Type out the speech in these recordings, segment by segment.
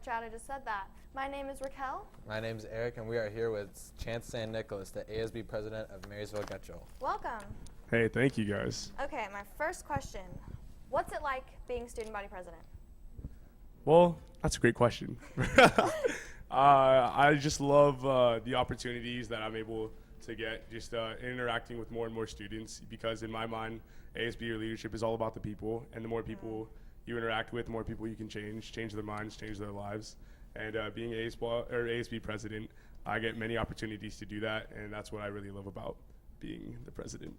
Chad, I just said that. My name is Raquel. My name's Eric, and we are here with Chantz San Nicolas, the ASB president of Marysville Getchell. Welcome. Hey, thank you guys. Okay, my first question. What's it like being student body president? Well, that's a great question. I just love the opportunities that I'm able to get just interacting with more and more students, because in my mind, ASB or leadership is all about the people, and the more people you interact with, the more people you can change their minds, change their lives. And being ASB president, I get many opportunities to do that, and that's what I really love about being the president.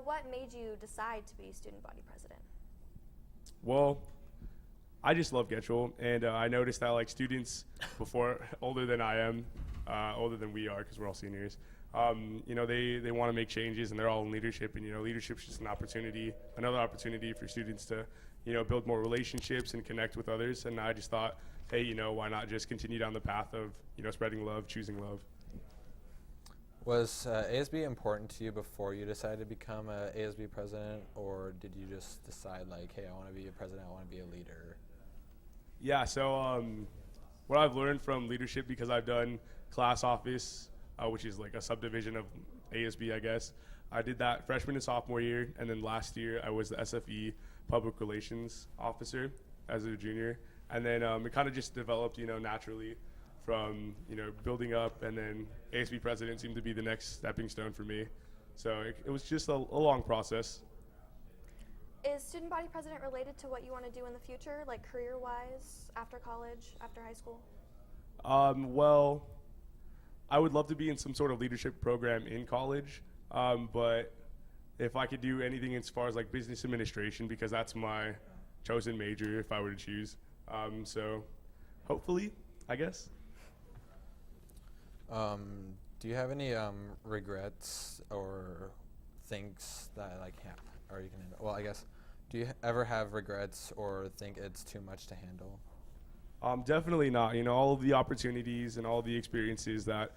What made you decide to be student body president? Well, I just love Getchell, and I noticed that like students older than I am, older than we are, because we're all seniors, they want to make changes, and they're all in leadership, and leadership's just another opportunity for students to build more relationships and connect with others. And I just thought, hey, why not just continue down the path of spreading love, choosing love. Was ASB important to you before you decided to become a ASB president, or did you just decide like, hey, I want to be a president, I want to be a leader? Yeah, so what I've learned from leadership, because I've done class office, which is like a subdivision of ASB, I guess. I did that freshman and sophomore year, and then last year I was the SFE public relations officer as a junior. And then it kind of just developed, naturally from, building up, and then ASB president seemed to be the next stepping stone for me. So it was just a long process. Is student body president related to what you want to do in the future, like career-wise, after college, after high school? Well, I would love to be in some sort of leadership program in college, but if I could do anything as far as like business administration, because that's my chosen major if I were to choose. So hopefully, I guess. Do you have any regrets or things that like or you can handle? Well, I guess, do you ever have regrets or think it's too much to handle? Definitely not. All of the opportunities and all the experiences that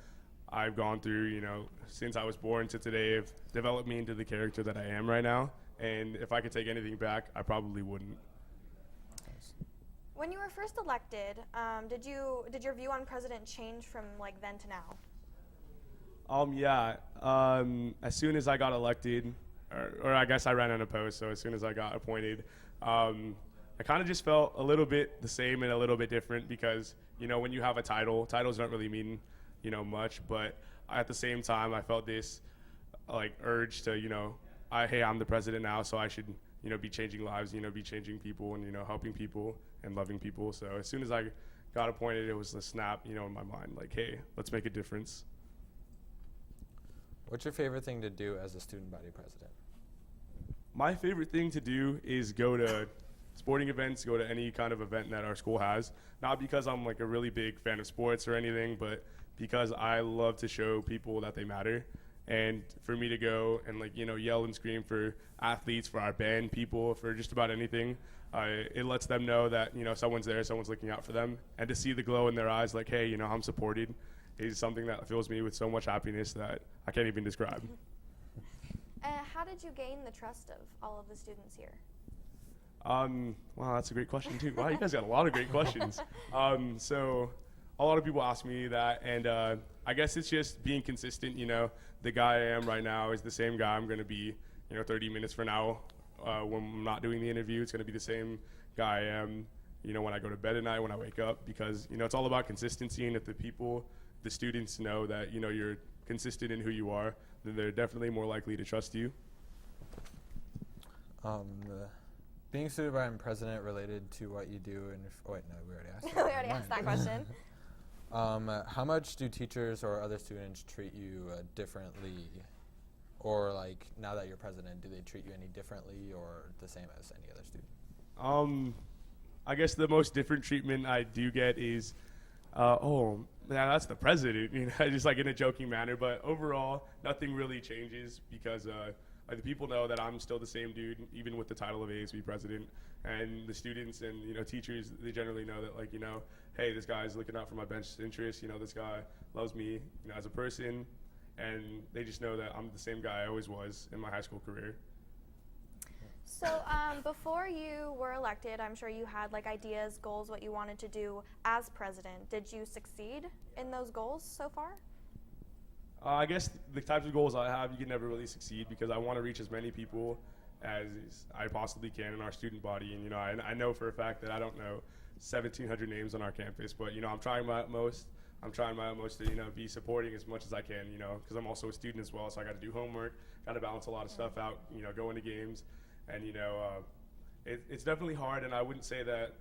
I've gone through, since I was born to today have developed me into the character that I am right now. And if I could take anything back, I probably wouldn't. When you were first elected, did your view on president change from like then to now? Yeah. As soon as I got elected, or I guess I ran unopposed, so as soon as I got appointed, I kind of just felt a little bit the same and a little bit different, because, when you have a titles don't really mean, much, but at the same time, I felt this, like, urge to, hey, I'm the president now, so I should, be changing lives, be changing people and, helping people and loving people. So as soon as I got appointed, it was a snap, in my mind, like, hey, let's make a difference. What's your favorite thing to do as a student body president? My favorite thing to do is go to sporting events, go to any kind of event that our school has. Not because I'm like a really big fan of sports or anything, but because I love to show people that they matter. And for me to go and like, yell and scream for athletes, for our band people, for just about anything, it lets them know that, someone's there, someone's looking out for them. And to see the glow in their eyes, like, hey, I'm supported, is something that fills me with so much happiness that I can't even describe. How did you gain the trust of all of the students here? Wow, that's a great question too. Wow, you guys got a lot of great questions. So a lot of people ask me that, and I guess it's just being consistent. The guy I am right now is the same guy I'm going to be, 30 minutes from now when I'm not doing the interview. It's going to be the same guy I am, when I go to bed at night, when I wake up, because, it's all about consistency. And if the students know that, you're consistent in who you are, then they're definitely more likely to trust you. Being student body president related to what you do in we already asked We already asked that question. How much do teachers or other students treat you differently? Or like now that you're president, do they treat you any differently or the same as any other student? I guess the most different treatment I do get is, oh, man, that's the president, just like in a joking manner. But overall, nothing really changes, because the people know that I'm still the same dude, even with the title of ASB president. And the students and, teachers, they generally know that, like, hey, this guy's looking out for my best interests. This guy loves me, as a person. And they just know that I'm the same guy I always was in my high school career. So before you were elected, I'm sure you had like ideas, goals, what you wanted to do as president. Did you succeed in those goals so far? I guess the types of goals I have, you can never really succeed because I want to reach as many people as I possibly can in our student body. And, I know for a fact that I don't know 1,700 names on our campus, but, I'm trying my utmost. I'm trying my utmost to, be supporting as much as I can, because I'm also a student as well, so I got to do homework, got to balance a lot of stuff out, going to games. And, it's definitely hard, and I wouldn't say that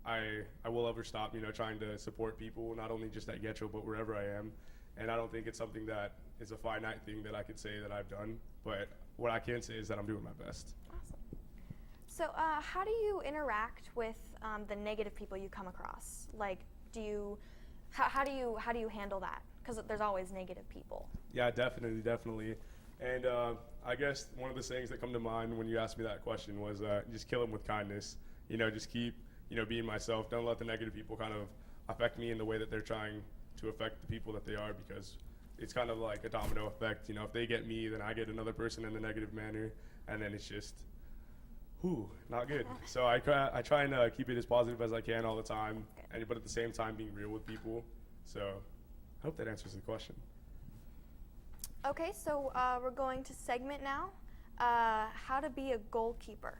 I will ever stop, trying to support people, not only just at Getcho, but wherever I am. And I don't think it's something that is a finite thing that I could say that I've done. But what I can say is that I'm doing my best. Awesome. So how do you interact with the negative people you come across? Like, how do you handle that? Because there's always negative people. Yeah, definitely. And I guess one of the sayings that come to mind when you asked me that question was just kill them with kindness. Just keep, being myself. Don't let the negative people kind of affect me in the way that they're trying to affect the people that they are, because it's kind of like a domino effect. If they get me, then I get another person in a negative manner, and then it's just, not good. So I try and keep it as positive as I can all the time, but at the same time being real with people. So I hope that answers the question. Okay, so we're going to segment now. How to be a goalkeeper.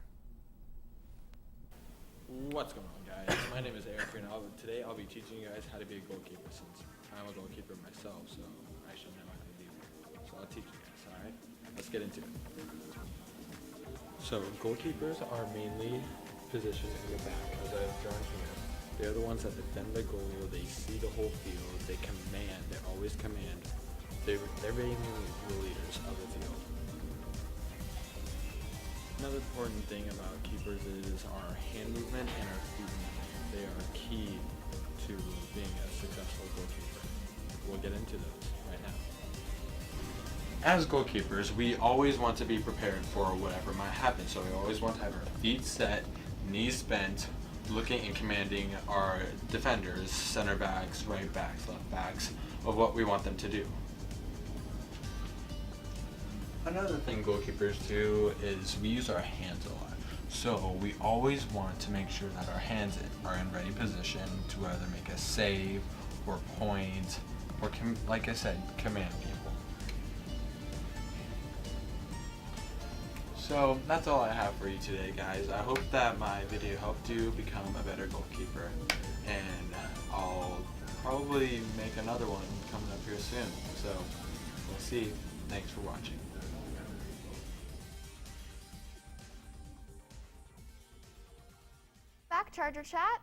What's going on, guys? My name is Eric, and today I'll be teaching you guys how to be a goalkeeper, since I'm a goalkeeper myself, so I should know how to do it. So I'll teach you guys, alright? Let's get into it. So goalkeepers are mainly positioned in the back, as I've drawn here. They're the ones that defend the goal, they see the whole field, they command, they always command. They're mainly the leaders of the field. Another important thing about keepers is our hand movement and our feet movement. They are key to being a successful goalkeeper. We'll get into those right now. As goalkeepers, we always want to be prepared for whatever might happen. So we always want to have our feet set, knees bent, looking and commanding our defenders, center backs, right backs, left backs, of what we want them to do. Another thing goalkeepers do is we use our hands a lot. So we always want to make sure that our hands are in ready position to either make a save or point or, like I said, command people. So that's all I have for you today, guys. I hope that my video helped you become a better goalkeeper, and I'll probably make another one coming up here soon. So we'll see. Thanks for watching. Back Charger Chat.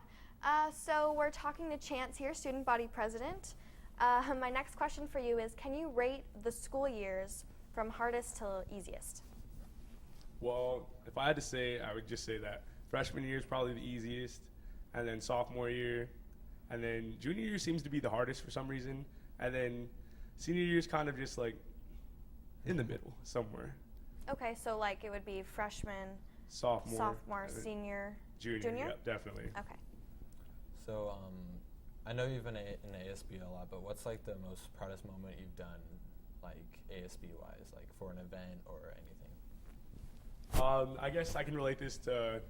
So we're talking to Chantz here, student body president. My next question for you is, can you rate the school years from hardest to easiest? Well, if I had to say, I would just say that freshman year is probably the easiest, and then sophomore year, and then junior year seems to be the hardest for some reason, and then senior year is kind of just like in the middle somewhere. Okay, so like it would be freshman, sophomore, senior, junior? Yep, definitely. Okay. So I know you've been in ASB a lot, but what's like the most proudest moment you've done, like ASB wise, like for an event or anything? I guess I can relate this to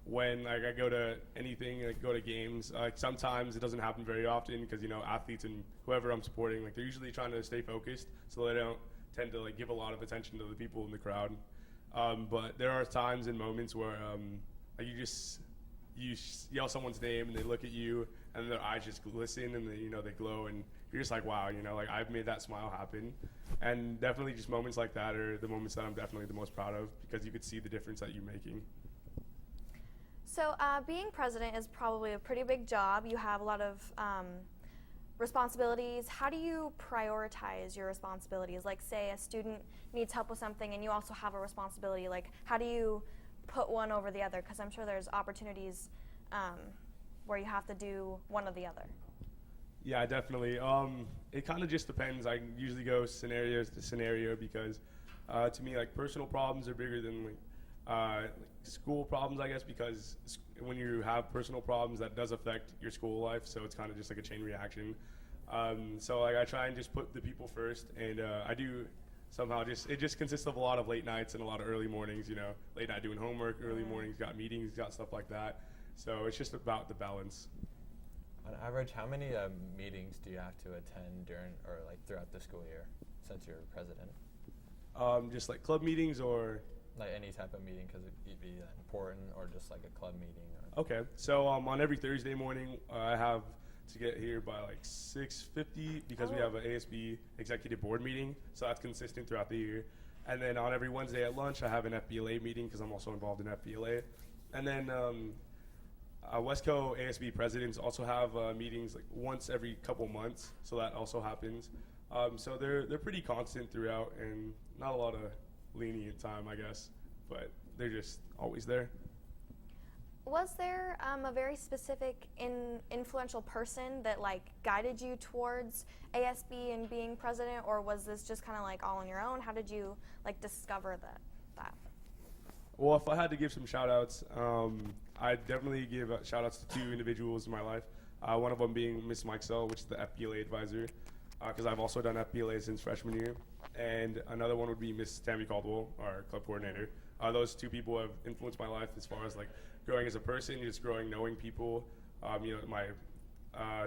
when I go to anything, go to games. Sometimes it doesn't happen very often because athletes and whoever I'm supporting, they're usually trying to stay focused, so they don't tend to give a lot of attention to the people in the crowd. But there are times and moments where you yell someone's name and they look at you and their eyes just glisten and they glow, and you're just like, wow, I've made that smile happen. And definitely just moments like that are the moments that I'm definitely the most proud of, because you could see the difference that you're making. So being president is probably a pretty big job. You have a lot of responsibilities. How do you prioritize your responsibilities? Like, say a student needs help with something and you also have a responsibility. Like, how do you put one over the other? Because I'm sure there's opportunities where you have to do one or the other. Yeah, definitely. It kind of just depends. I usually go scenario to scenario because to me, personal problems are bigger than school problems, I guess, because when you have personal problems, that does affect your school life, so it's kind of just like a chain reaction. So I try and just put the people first, and I do somehow it just consists of a lot of late nights and a lot of early mornings, you know, late night doing homework, early mornings, got meetings, got stuff like that. So it's just about the balance. On average, how many meetings do you have to attend during or like throughout the school year since you're president? Just like club meetings or? Like any type of meeting, because it'd be important, or just like a club meeting. Or Okay, so on every Thursday morning, I have to get here by like 6:50 because we have an ASB executive board meeting, so that's consistent throughout the year. And then on every Wednesday at lunch, I have an FBLA meeting because I'm also involved in FBLA. And then Westco ASB presidents also have meetings like once every couple months, so that also happens. So they're pretty constant throughout, and not a lot of lenient time, I guess, but they're just always there. Was there a very specific influential person that like guided you towards ASB and being president, or was this just kind of like all on your own? How did you like discover that? Well, if I had to give some shout outs, I'd definitely give shout outs to two individuals in my life. One of them being Miss Mike Sell, which is the FBLA advisor, because I've also done FBLA since freshman year. And another one would be Miss Tammy Caldwell, our club coordinator. Those two people have influenced my life as far as like growing as a person, just growing, knowing people, you know, my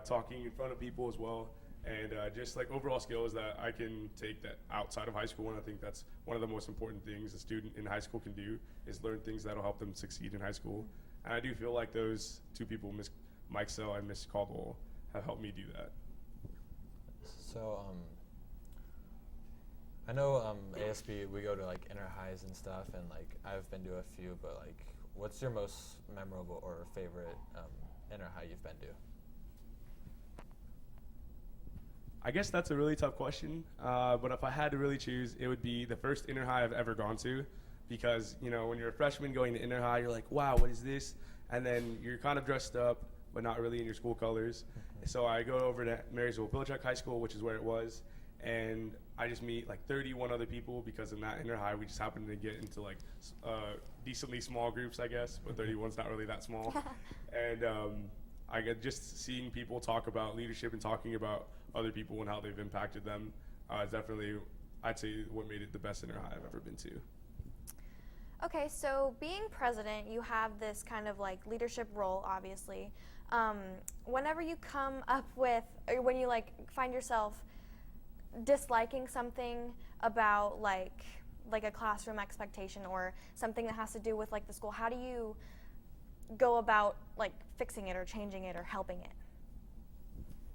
talking in front of people as well, and just like overall skills that I can take that outside of high school. And I think that's one of the most important things a student in high school can do, is learn things that'll help them succeed in high school. And I do feel like those two people, Miss Mike Sell and Miss Caldwell, have helped me do that. So I know ASB, we go to like inter highs and stuff, and like I've been to a few, but like what's your most memorable or favorite inter high you've been to? I guess that's a really tough question, but if I had to really choose, it would be the first inter high I've ever gone to, because you know when you're a freshman going to inter high, you're like, wow, what is this? And then you're kind of dressed up, but not really in your school colors. So I go over to Marysville-Pilchuck High School, which is where it was, and I just meet like 31 other people, because in that inter high we just happened to get into like decently small groups, I guess, but 31's not really that small. And I get just seeing people talk about leadership and talking about other people and how they've impacted them is definitely, I'd say, what made it the best inter high I've ever been to. Okay, so being president, you have this kind of like leadership role, obviously. Whenever you come up with, or when you like find yourself disliking something about like a classroom expectation or something that has to do with like the school, how do you go about like fixing it or changing it or helping it?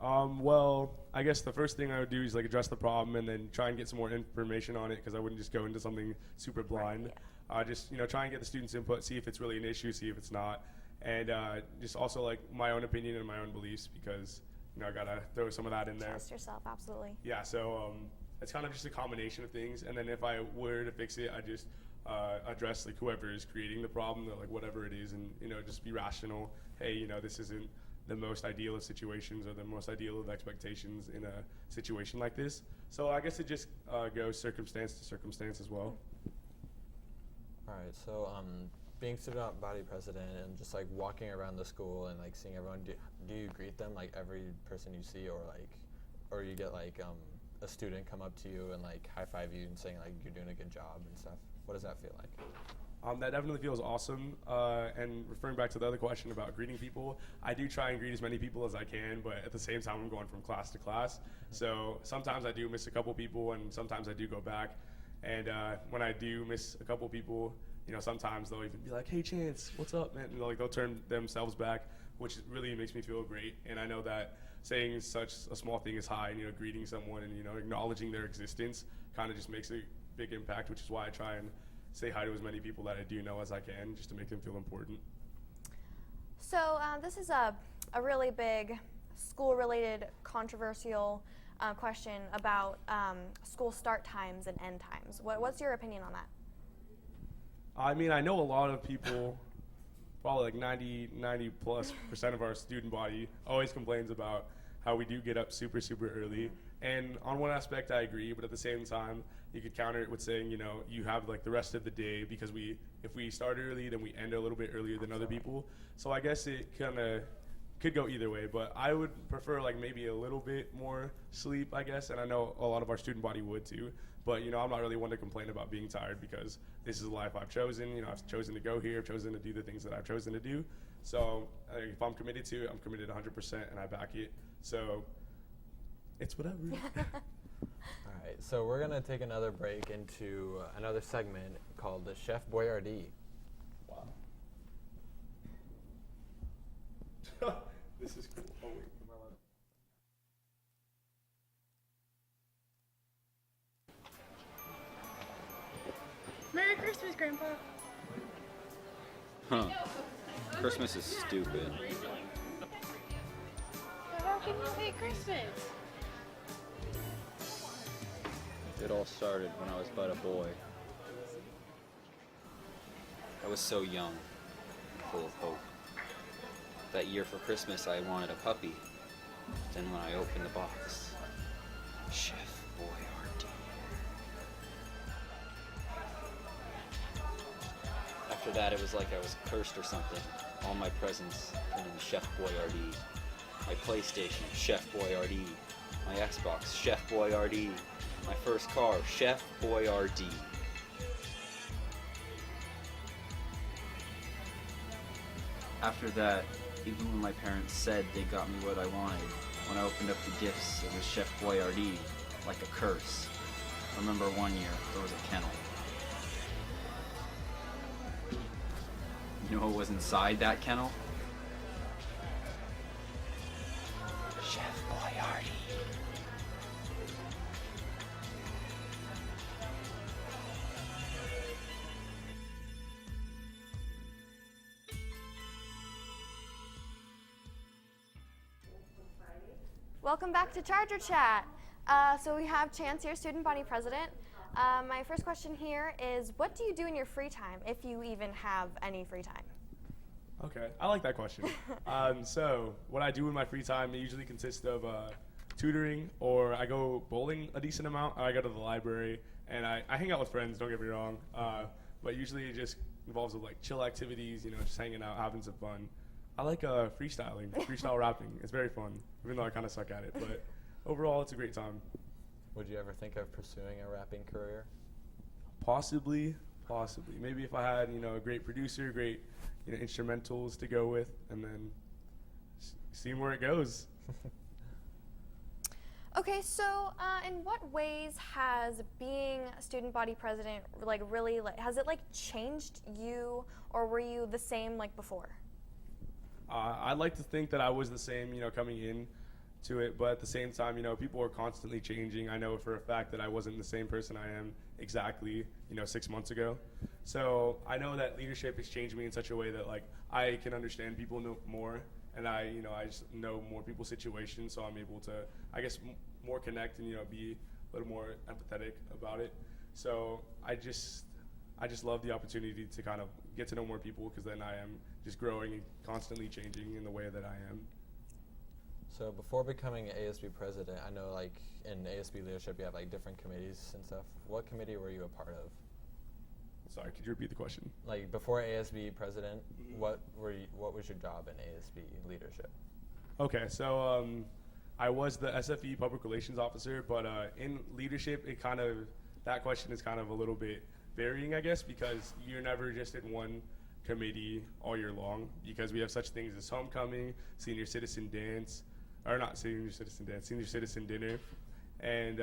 Well, I guess the first thing I would do is like address the problem and then try and get some more information on it, because I wouldn't just go into something super blind. Right, yeah. Just try and get the students' input, see if it's really an issue, see if it's not, and just also like my own opinion and my own beliefs, because I gotta throw some of that in there. Trust yourself, absolutely. Yeah, so it's kind of just a combination of things, and then if I were to fix it, I just address like whoever is creating the problem, or like whatever it is, and just be rational. Hey, this isn't the most ideal of situations or the most ideal of expectations in a situation like this. So I guess it just goes circumstance to circumstance as well. All right, so being student body president and just like walking around the school and like seeing everyone, do you greet them like every person you see, or you get like a student come up to you and like high five you and saying like you're doing a good job and stuff? What does that feel like? That definitely feels awesome. And referring back to the other question about greeting people, I do try and greet as many people as I can, but at the same time I'm going from class to class. So sometimes I do miss a couple people, and sometimes I do go back. And when I do miss a couple people, sometimes they'll even be like, "Hey, Chantz, what's up, man?" And they'll turn themselves back, which really makes me feel great. And I know that saying such a small thing as hi, and greeting someone and acknowledging their existence kind of just makes a big impact, which is why I try and say hi to as many people that I do know as I can, just to make them feel important. So this is a really big school-related, controversial question about school start times and end times. What's your opinion on that? I mean, I know a lot of people, probably like 90+% of our student body always complains about how we do get up super, super early. And on one aspect, I agree, but at the same time, you could counter it with saying, you have like the rest of the day, because if we start early, then we end a little bit earlier than other people. So I guess it kind of could go either way, but I would prefer like maybe a little bit more sleep, I guess, and I know a lot of our student body would too. But I'm not really one to complain about being tired because this is the life I've chosen. I've chosen to go here, I've chosen to do the things that I've chosen to do. So if I'm committed to it, I'm committed 100%, and I back it. So it's whatever. All right, so we're gonna take another break into another segment called the Chef Boyardee. Wow. This is cool. Oh wait, am I allowed? Merry Christmas, Grandpa. Huh. Christmas is stupid. But how can you hate Christmas? It all started when I was but a boy. I was so young, full of hope. That year for Christmas I wanted a puppy. Then when I opened the box, Chef Boyardee. After that, it was like I was cursed or something. All my presents turned into Chef Boyardee. My PlayStation, Chef Boyardee. My Xbox, Chef Boyardee. My first car, Chef Boyardee. After that, even when my parents said they got me what I wanted, when I opened up the gifts, it was Chef Boyardee, like a curse. I remember one year, there was a kennel. You know what was inside that kennel? Chef Boyardee. Welcome back to Charger Chat. So we have Chantz here, student body president. My first question here is, what do you do in your free time, if you even have any free time? Okay, I like that question. So what I do in my free time, it usually consists of tutoring, or I go bowling a decent amount, or I go to the library, and I hang out with friends, don't get me wrong. But usually it just involves with like chill activities, just hanging out, having some fun. I like freestyle rapping. It's very fun, even though I kind of suck at it. But overall, it's a great time. Would you ever think of pursuing a rapping career? Possibly. Maybe if I had, a great producer, great, instrumentals to go with, and then seeing where it goes. Okay, so in what ways has being a student body president really has it changed you, or were you the same like before? I'd like to think that I was the same, coming in to it, but at the same time, people are constantly changing. I know for a fact that I wasn't the same person I am exactly, 6 months ago. So I know that leadership has changed me in such a way that I can understand people more, and I just know more people's situations, so I'm able to, I guess, more connect and, be a little more empathetic about it. So I just love the opportunity to kind of get to know more people, because then I am just growing and constantly changing in the way that I am. So before becoming ASB president, I know in ASB leadership you have different committees and stuff. What committee were you a part of? Sorry, could you repeat the question? Before ASB president, what was your job in ASB leadership? Okay, so I was the SFE public relations officer, but in leadership, that question is kind of a little bit varying, I guess, because you're never just in one committee all year long, because we have such things as homecoming, senior citizen dance, or not senior citizen dance, senior citizen dinner, and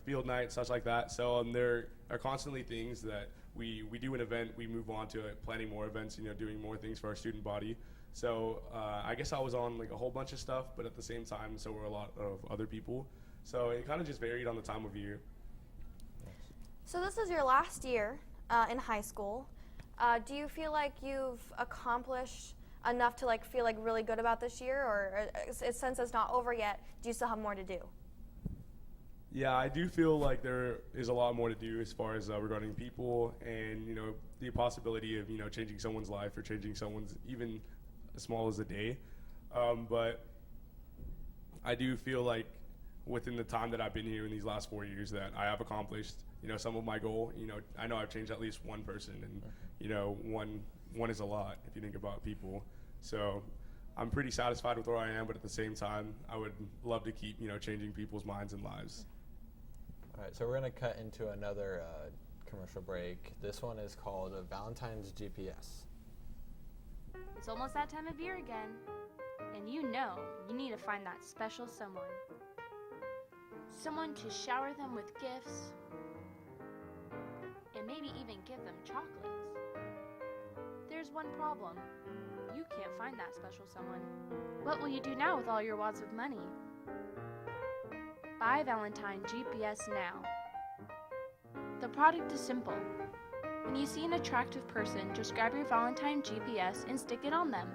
field night, such like that. So there are constantly things that we do an event, we move on to planning more events, doing more things for our student body. So I guess I was on a whole bunch of stuff, but at the same time, so were a lot of other people. So it kind of just varied on the time of year. So this is your last year in high school. Do you feel like you've accomplished enough to feel really good about this year, or since it's not over yet, do you still have more to do? Yeah, I do feel like there is a lot more to do as far as regarding people and the possibility of changing someone's life or changing someone's even as small as a day. But I do feel like within the time that I've been here in these last 4 years that I have accomplished some of my goal. I know I've changed at least one person, and one is a lot if you think about people. So I'm pretty satisfied with where I am, but at the same time, I would love to keep, changing people's minds and lives. All right, so we're going to cut into another commercial break. This one is called Valentine's GPS. It's almost that time of year again, and you need to find that special someone. Someone to shower them with gifts, and maybe even give them chocolates. There's one problem. You can't find that special someone. What will you do now with all your wads of money? Buy Valentine GPS now. The product is simple. When you see an attractive person, just grab your Valentine GPS and stick it on them.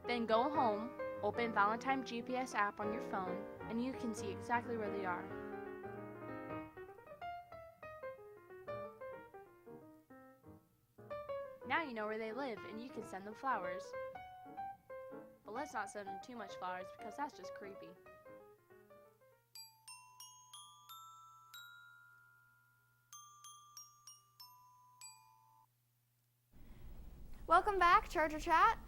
Then go home, open Valentine GPS app on your phone, and you can see exactly where they are. Now you know where they live and you can send them flowers. But let's not send them too much flowers because that's just creepy. Welcome back, Charger Chat.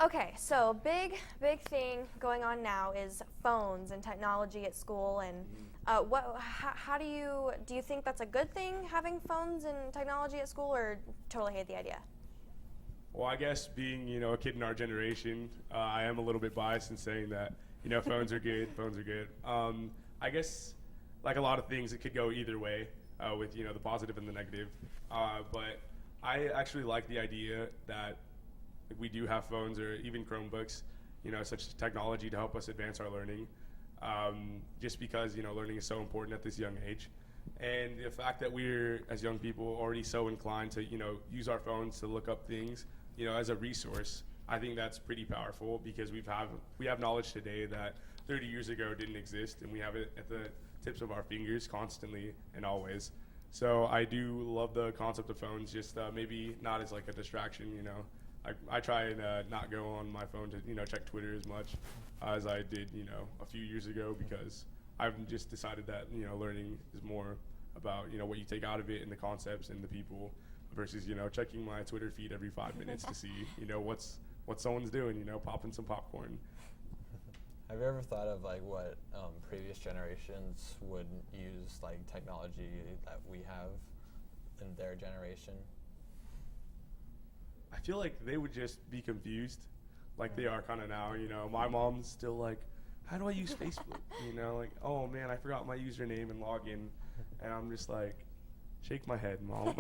Okay, so big thing going on now is phones and technology at school, and how do you think that's a good thing, having phones and technology at school, or totally hate the idea? Well, I guess being, a kid in our generation, I am a little bit biased in saying that, phones are good, I guess, like a lot of things, it could go either way with, the positive and the negative. But I actually like the idea that we do have phones or even Chromebooks, such technology to help us advance our learning, just because, learning is so important at this young age. And the fact that we're, as young people, already so inclined to, use our phones to look up things, as a resource, I think that's pretty powerful because we have knowledge today that 30 years ago didn't exist, and we have it at the tips of our fingers constantly and always. So I do love the concept of phones, just maybe not as like a distraction, I try and not go on my phone to, check Twitter as much as I did, a few years ago, because I've just decided that, learning is more about, what you take out of it and the concepts and the people versus, checking my Twitter feed every 5 minutes to see, what someone's doing, popping some popcorn. Have you ever thought of like what previous generations would use, like technology that we have in their generation? I feel like they would just be confused, like they are kind of now. My mom's still like, "How do I use Facebook?" Like, "Oh man, I forgot my username and login," and I'm just like, "Shake my head, Mom."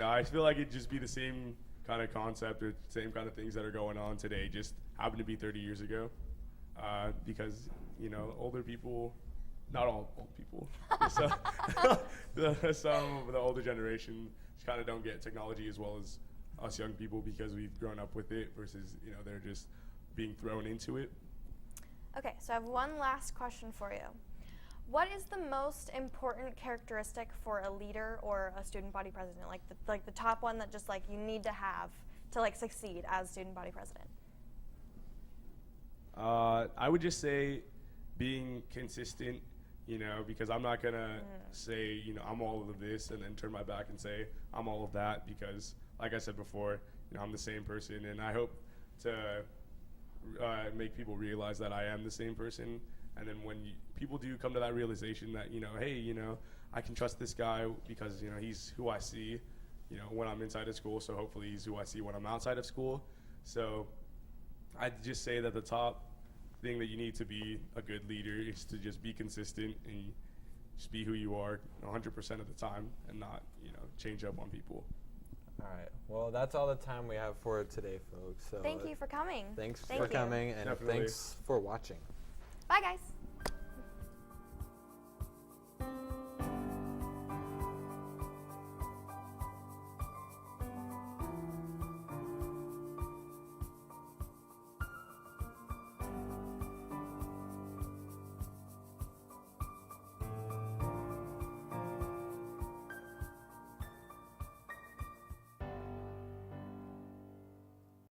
I feel like it'd just be the same kind of concept or same kind of things that are going on today, just happened to be 30 years ago. Because, older people, not all old people, some of the older generation just kind of don't get technology as well as us young people because we've grown up with it versus, they're just being thrown into it. Okay, so I have one last question for you. What is the most important characteristic for a leader or a student body president? Like the top one that just like you need to have to like succeed as student body president? I would just say being consistent, because I'm not going to say, I'm all of this and then turn my back and say I'm all of that because, like I said before, I'm the same person. And I hope to make people realize that I am the same person. And then when people do come to that realization that, hey, I can trust this guy because, he's who I see, when I'm inside of school. So hopefully he's who I see when I'm outside of school. So I'd just say that the top thing that you need to be a good leader is to just be consistent and just be who you are 100% of the time and not, change up on people. All right. Well, that's all the time we have for today, folks. So Thank you for coming. Thanks Thank for you. coming, and Definitely. thanks for watching. Bye, guys.